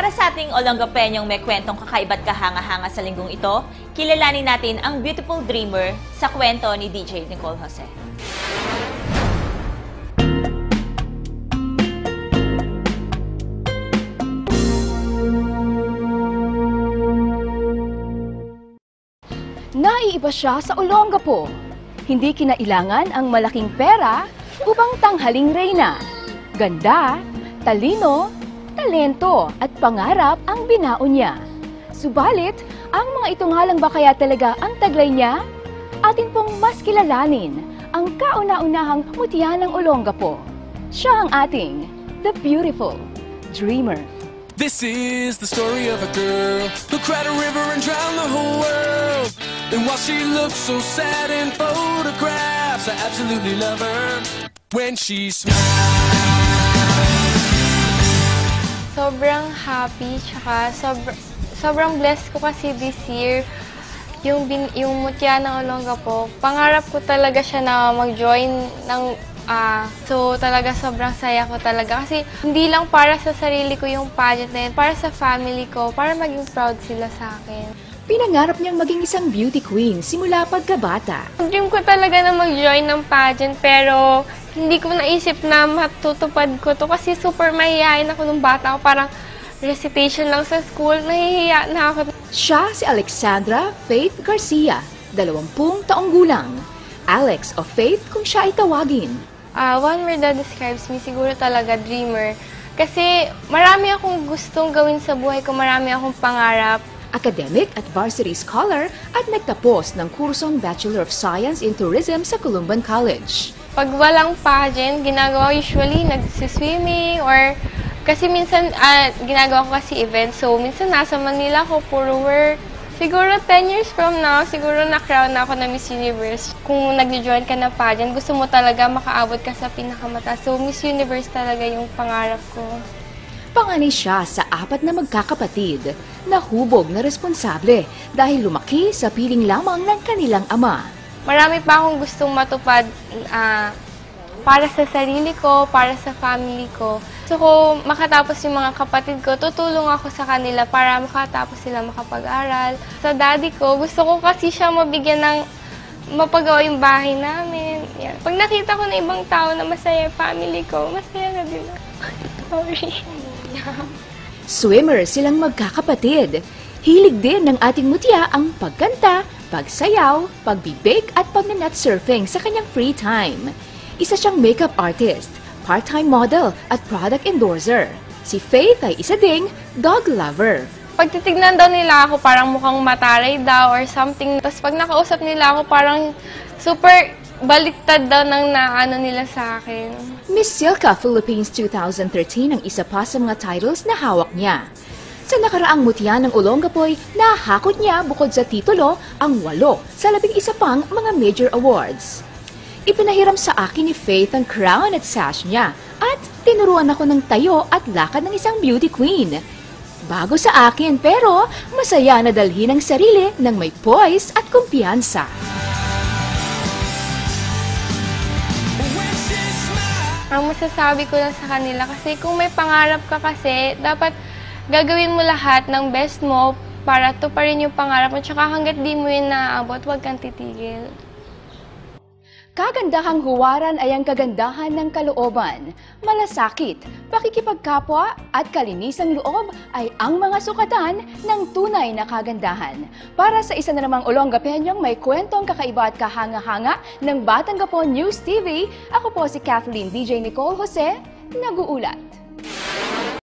Para sa ating Olongapeñong may kwentong kakaiba't kahanga-hanga sa linggong ito, kilalanin natin ang beautiful dreamer sa kwento ni DJ Nicole Jose. Naiiba siya sa Olongapo. Hindi kinailangan ang malaking pera upang tanghaling reyna. Ganda, talino, talento at pangarap ang binaon niya. Subalit, ang mga ito nga lang ba kaya talaga ang taglay niya? Atin pong mas kilalanin ang kauna-unahang mutya ng Olongapo. Siya ang ating The Beautiful Dreamer. This is the story of a girl who cried a river and drowned the whole world. And while she looks so sad in photographs, I absolutely love her when she smiles. Sobrang happy, tsaka sobrang blessed ko kasi this year. Yung mutya ng Olongapo, pangarap ko talaga siya na mag-join ng so talaga sobrang saya ko talaga kasi hindi lang para sa sarili ko yung pageant na yun, para sa family ko, para maging proud sila sa akin. Pinangarap niyang maging isang beauty queen simula pagkabata. Dream ko talaga na mag-join ng pageant pero hindi ko naisip na matutupad ko to kasi super mahihayin ako nung bata ako, parang recitation lang sa school, nahihiya na ako. Siya si Alexandra Faith Garcia, 20 taong gulang. Alex o Faith kung siya ay tawagin. One word that describes me, siguro talaga dreamer. Kasi marami akong gustong gawin sa buhay ko, marami akong pangarap. Academic at varsity scholar at nagtapos ng kursong Bachelor of Science in Tourism sa Columban College. Pag walang pageant, ginagawa usually nagsiswimming or kasi minsan ginagawa ko kasi event. So minsan nasa Manila ako, puro work. Siguro 10 years from now, siguro na-crown na ako na Miss Universe. Kung nag-join ka na pageant, gusto mo talaga makaabot ka sa pinakamataas. So Miss Universe talaga yung pangarap ko. Panganay siya sa 4 na magkakapatid na hubog na responsable dahil lumaki sa piling lamang ng kanilang ama. Marami pa akong gustong matupad para sa sarili ko, para sa family ko. Gusto ko makatapos yung mga kapatid ko, tutulong ako sa kanila para makatapos sila makapag-aral. Sa daddy ko, gusto ko kasi siya mabigyan ng mapagawa yung bahay namin. Yan. Pag nakita ko na ibang tao na masaya yung family ko, masaya na din ako. Sorry. Swimmer silang magkakapatid. Hilig din ng ating mutya ang pagkanta, pagsayaw, pagbibake at pagnanat surfing sa kanyang free time. Isa siyang makeup artist, part-time model at product endorser. Si Faith ay isa ding dog lover. Pag titignan daw nila ako, parang mukhang mataray daw or something. Tapos pag nakausap nila ako, parang super baliktad daw ng naano nila sa akin. Miss Silka Philippines 2013 ang isa pa sa mga titles na hawak niya. Sa nakaraang mutya ng Olongapoy, nahakot niya bukod sa titulo ang 8 sa 11 pang mga major awards. Ipinahiram sa akin ni Faith ang crown at sash niya at tinuruan ako ng tayo at lakad ng isang beauty queen. Bago sa akin pero masaya na dalhin ang sarili ng may poise at kumpiyansa. Ang masasabi ko lang sa kanila kasi kung may pangarap ka kasi, dapat gagawin mo lahat ng best mo para tuparin yung pangarap mo. Tsaka hanggat di mo yun naaabot, huwag kang titigil. Kagandahang huwaran ay ang kagandahan ng kalooban. Malasakit, pakikipagkapwa at kalinisang loob ay ang mga sukatan ng tunay na kagandahan. Para sa isa na namang Olongapeñong may kwentong kakaiba at kahanga-hanga ng Batanggapon News TV, ako po si Kathleen DJ Nicole Jose, nag-uulat.